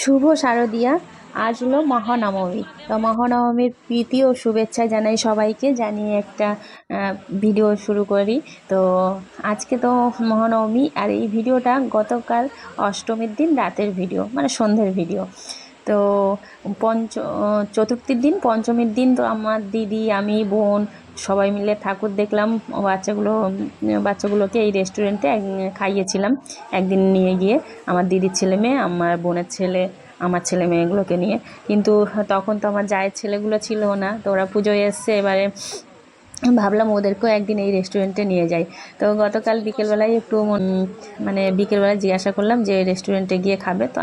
শুভ শারদিয়া। আজ হলো মহানবমী। তো মহানবমীর প্রীতি ও শুভেচ্ছা জানাই সবাইকে, জানিয়ে একটা ভিডিও শুরু করি। তো আজকে তো মহানবমী, আর এই ভিডিওটা গতকাল অষ্টমীর দিন রাতের ভিডিও, মানে সন্ধ্যের ভিডিও। তো চতুর্থীর দিন, পঞ্চমীর দিন তো আমার দিদি, আমি, বোন সবাই মিলে ঠাকুর দেখলাম। বাচ্চাগুলোকে এই রেস্টুরেন্টে খাইয়েছিলাম একদিন নিয়ে গিয়ে, আমার দিদির ছেলে মেয়ে, আমার বোনের ছেলে, আমার ছেলে মেয়েগুলোকে নিয়ে। কিন্তু তখন তো আমার জায়ের ছেলেগুলো ছিল না, তো ওরা পুজোয় এসছে। এবারে ভাবলাম ওদেরকেও একদিন এই রেস্টুরেন্টে নিয়ে যাই। তো গতকাল বিকেলবেলায় একটু মানে বিকেলবেলায় জিজ্ঞাসা করলাম যে রেস্টুরেন্টে গিয়ে খাবে। তো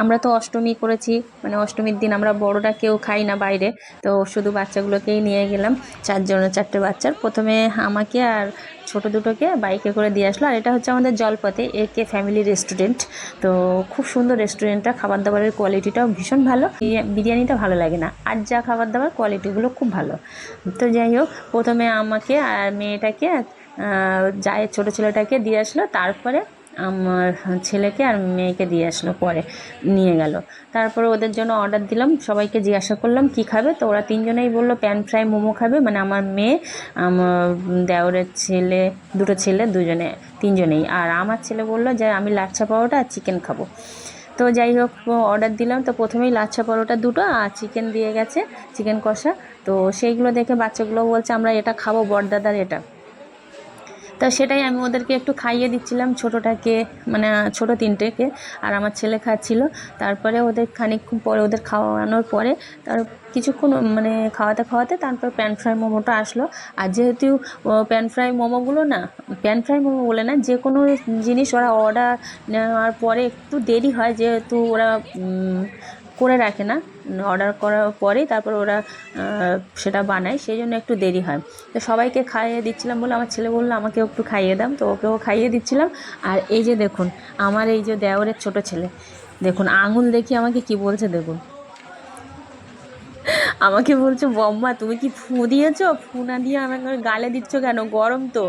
আমরা তো অষ্টমী করেছি, মানে অষ্টমীর দিন আমরা বড়রা কেউ খাই না বাইরে। তো শুধু বাচ্চাগুলোকেই নিয়ে গেলাম, চারটে বাচ্চার। প্রথমে আমাকে আর ছোট দুটোকে বাইকে করে দিয়ে আসলো। আর এটা হচ্ছে আমাদের জলপথে একে ফ্যামিলি রেস্টুরেন্ট। তো খুব সুন্দর রেস্টুরেন্টটা, খাবার দাবারের কোয়ালিটিটাও ভীষণ ভালো। বিরিয়ানিটা ভালো লাগে না, আর যা খাবার দাবার কোয়ালিটিগুলো খুব ভালো। তো যাই হোক, প্রথমে আমাকে আর মেয়েটাকে, জায়ের ছোটো ছেলেটাকে দিয়ে আসলো, তারপরে আমার ছেলেকে আর মেয়েকে দিয়ে আসলো, পরে নিয়ে গেল। তারপরে ওদের জন্য অর্ডার দিলাম, সবাইকে জিজ্ঞাসা করলাম কি খাবে। তো ওরা তিনজনেই বললো প্যান ফ্রাই মোমো খাবে, মানে আমার মেয়ে, আমার দেওরের ছেলে, দুটো ছেলে, তিনজনেই। আর আমার ছেলে বললো যে আমি লাচ্ছা পরোটা আর চিকেন খাবো। তো যাই হোক, অর্ডার দিলাম। তো প্রথমেই লাচ্ছা পরোটা দুটো আর চিকেন দিয়ে গেছে, চিকেন কষা। তো সেইগুলো দেখে বাচ্চাগুলো বলছে আমরা এটা খাবো, বড়দাদার এটা। তা সেটাই আমি ওদেরকে একটু খাইয়ে দিচ্ছিলাম, ছোটোটাকে, মানে ছোটো তিনটেকে, আর আমার ছেলে খাচ্ছিল। তারপরে ওদের খানিকক্ষণ পরে, ওদের খাওয়ানোর পরে, তার কিছুক্ষণ মানে খাওয়াতে খাওয়াতে তারপর প্যান ফ্রাই মোমোটা আসলো। আর যেহেতু প্যান ফ্রাই মোমোগুলো না, প্যান ফ্রাই মোমো বলে না, যে কোনো জিনিস ওরা অর্ডার নেওয়ার পরে একটু দেরি হয়, যেহেতু ওরা করে রাখে না, অর্ডার করার পরেই তারপর ওরা সেটা বানায়, সেই জন্য একটু দেরি হয়। তো সবাইকে খাইয়ে দিচ্ছিলাম বলে আমার ছেলে বললো আমাকেও একটু খাইয়ে দাম, তো ওকেও খাইয়ে দিচ্ছিলাম। আর এই যে দেখুন, আমার এই যে দেওরের ছোট ছেলে, দেখুন আঙুল দেখি আমাকে কি বলছে দেখুন। আমাকে বলছে বম্মা তুমি কি ফু দিয়েছো, ফু না দিয়ে আমাকে গালে দিচ্ছ কেন, গরম তো।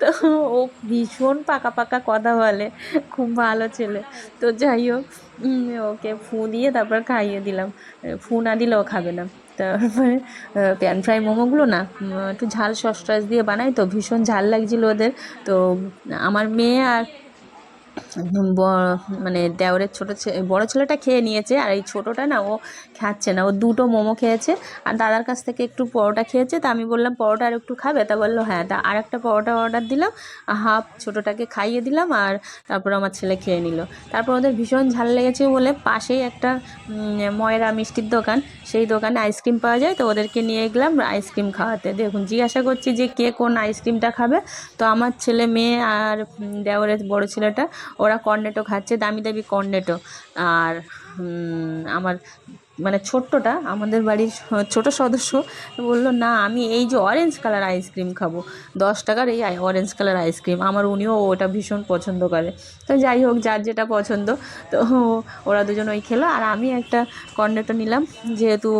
তো ও ভীষণ পাকা পাকা কথা বলে, খুব ভালো ছেলে। তো যাই হোক, ওকে ফু দিয়ে তারপর খাইয়ে দিলাম। ফু না দিলে ও খাবে না। তারপরে প্যান ফ্রাই মোমোগুলো না একটু ঝাল সস টস দিয়ে বানাই, তো ভীষণ ঝাল লাগছিল ওদের। তো আমার মেয়ে আর মানে দেওরের বড় ছেলেটা খেয়ে নিয়েছে, আর এই ছোটোটা না, ও খাচ্ছে না। ও দুটো মোমো খেয়েছে আর দাদার কাছ থেকে একটু পরোটা খেয়েছে। তা আমি বললাম পরোটা আর একটু খাবে, তা বললো হ্যাঁ। তা আর একটা পরোটা অর্ডার দিলাম, হাফ ছোটোটাকে খাইয়ে দিলাম, আর তারপর আমার ছেলে খেয়ে নিল। তারপর ওদের ভীষণ ঝাল লেগেছে বলে পাশেই একটা ময়রা মিষ্টির দোকান, সেই দোকানে আইসক্রিম পাওয়া যায়, তো ওদেরকে নিয়ে গেলাম আইসক্রিম খাওয়াতে। দেখুন, জিজ্ঞাসা করছি যে কে কোন আইসক্রিমটা খাবে। তো আমার ছেলে মেয়ে আর দেওরের বড় ছেলেটা, ওরা কর্নেটো খাচ্ছে, দামি দামি কর্নেটো। আর আমার মানে ছোট্টটা, আমাদের বাড়ির ছোট সদস্য, বললো না আমি এই যে অরেঞ্জ কালার আইসক্রিম খাবো, 10 টাকার এই অরেঞ্জ কালার আইসক্রিম। আমার উনিও ওটা ভীষণ পছন্দ করে। তো যাই হোক, যার যেটা পছন্দ। তো ওরা দুজন ওই খেলো, আর আমি একটা কর্নেটো নিলাম, যেহেতু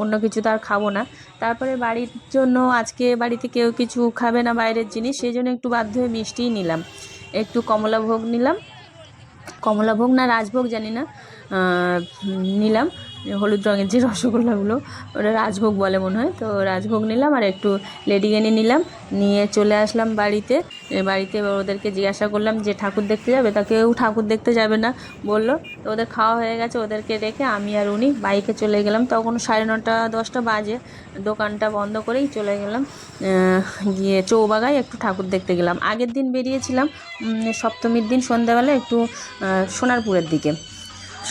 অন্য কিছু তো আর খাবো না। তারপরে বাড়ির জন্য, আজকে বাড়িতে কেউ কিছু খাবে না বাইরের জিনিস, সেই জন্য একটু বাধ্য হয়ে মিষ্টিই নিলাম। একটু কমলাভোগ নিলাম, কমলাভোগ না রাজভোগ জানি না, নিলাম। হলুদ রঙের যে রসগোল্লাগুলো, ওটা রাজভোগ বলে মনে হয়। তো রাজভোগ নিলাম, আর একটু লেডিকেনি নিলাম, নিয়ে চলে আসলাম বাড়িতে। বাড়িতে ওদেরকে জিজ্ঞাসা করলাম যে ঠাকুর দেখতে যাবে, তা কেউ ঠাকুর দেখতে যাবে না বললো। তো ওদের খাওয়া হয়ে গেছে, ওদেরকে রেখে আমি আর উনি বাইকে চলে গেলাম। তখন 9:30-10টা বাজে, দোকানটা বন্ধ করেই চলে গেলাম। গিয়ে চৌবাগায় একটু ঠাকুর দেখতে গেলাম। আগের দিন বেরিয়েছিলাম সপ্তমীর দিন সন্ধ্যাবেলা একটু সোনারপুরের দিকে,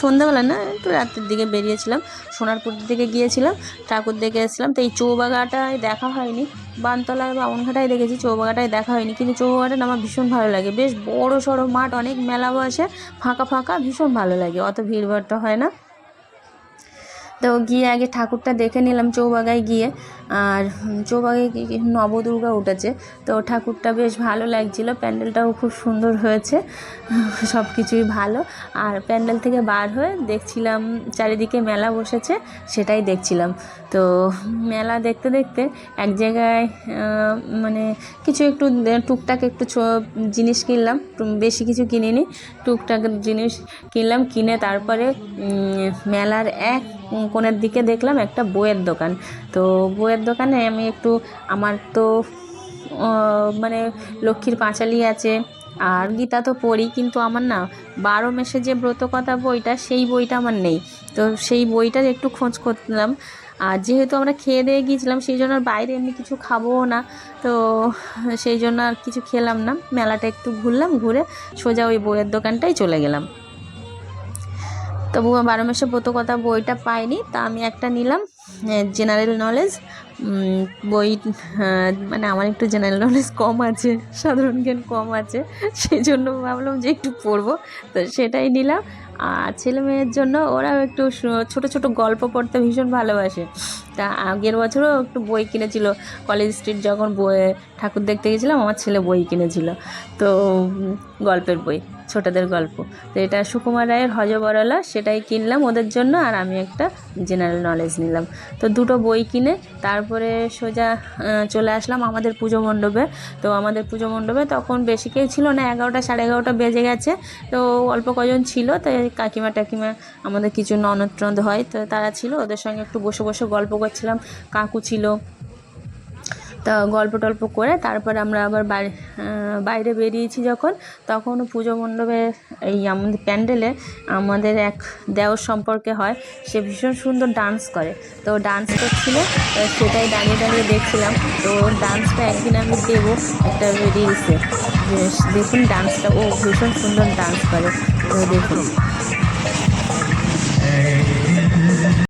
সন্ধ্যাবেলা না, একটু রাতের দিকে বেরিয়েছিলাম, সোনারপুরের দিকে গিয়েছিলাম, ঠাকুর দেখে এসেছিলাম। তো এই চৌবাগাটায় দেখা হয়নি, বানতলায় বা বামুনঘাটায় দেখেছি, চৌবাগাটায় দেখা হয়নি। কিন্তু চৌবাগাটা আমার ভীষণ ভালো লাগে, বেশ বড় সড়ো মাঠ, অনেক মেলা বসে, ফাঁকা ফাঁকা, ভীষণ ভালো লাগে, অত ভিড়ভাড়টা হয় না। তো গিয়ে আগে ঠাকুরটা দেখে নিলাম চৌবাগায় গিয়ে। আর চৌবাগায় নবদুর্গা উঠেছে, তো ঠাকুরটা বেশ ভালো লাগছিলো, প্যান্ডেলটাও খুব সুন্দর হয়েছে, সব কিছুই ভালো। আর প্যান্ডেল থেকে বার হয়ে দেখছিলাম চারিদিকে মেলা বসেছে, সেটাই দেখছিলাম। তো মেলা দেখতে দেখতে এক জায়গায় মানে কিছু একটু টুকটাক একটু জিনিস কিনলাম, বেশি কিছু কিনিনি, টুকটাক জিনিস কিনলাম। কিনে তারপরে মেলার এক কোণের দিকে দেখলাম একটা বইয়ের দোকান। তো বইয়ের দোকানে আমি একটু, আমার তো মানে লক্ষ্মীর পাঁচালী আছে আর গীতা তো পড়ি, কিন্তু আমার না 12 মাসে যে ব্রতকথা বইটা, সেই বইটা আমার নেই। তো সেই বইটার একটু খোঁজ করলাম। আর যেহেতু আমরা খেয়ে দিয়ে গিয়েছিলাম, সেই জন্য আর বাইরে এমনি কিছু খাবোও না, তো সেই জন্য আর কিছু খেলাম না। মেলাটা একটু ঘুরলাম, ঘুরে সোজা ওই বইয়ের দোকানটাই চলে গেলাম। তবু 12 মাসে ব্রতকথা বইটা পাইনি, তা আমি একটা নিলাম জেনারেল নলেজ বই। মানে আমার একটু জেনারেল নলেজ কম আছে, সাধারণ জ্ঞান কম আছে, সেই জন্য ভাবলাম যে একটু পড়বো, তো সেটাই নিলাম। আর ছেলে মেয়ের জন্য ওরাও একটু ছোট ছোট গল্প পড়তে ভীষণ ভালোবাসে। তা আগের বছরও একটু বই কিনেছিল, কলেজ স্ট্রিট যখন ঠাকুর দেখতে গেছিলাম, আমার ছেলে বই কিনেছিল, তো গল্পের বই, ছোটদের গল্প। তো এটা সুকুমার রায়ের হযবরলা, সেটাই কিনলাম ওদের জন্য, আর আমি একটা জেনারেল নলেজ নিলাম। তো দুটো বই কিনে তারপরে সোজা চলে আসলাম আমাদের পুজো মণ্ডপে। তো আমাদের পুজো মণ্ডপে তখন বেশি কেউ ছিল না, 11টা সাড়ে 11টা বেজে গেছে, তো অল্প কজন ছিল। তো কাকিমা টাকিমা, আমাদের কিছু ননদ টনদ হয়, তো তারা ছিল, ওদের সঙ্গে একটু বসে বসে গল্প করছিলাম, কাকু ছিল। তা গল্প টল্প করে তারপর আমরা আবার বাইরে বেরিয়েছি যখন, তখন পুজো মণ্ডপে এই আমাদের প্যান্ডেলে আমাদের এক দেওর সম্পর্কে হয়, সে ভীষণ সুন্দর ডান্স করে। তো ডান্স করছিল, সেটাই দাঁড়িয়ে দাঁড়িয়ে দেখছিলাম। তো ওর ডান্সটা একদিন আমি দেবো একটা রিলসে, দেখুন ডান্সটা, ও ভীষণ সুন্দর ডান্স করে, তো দেখুন।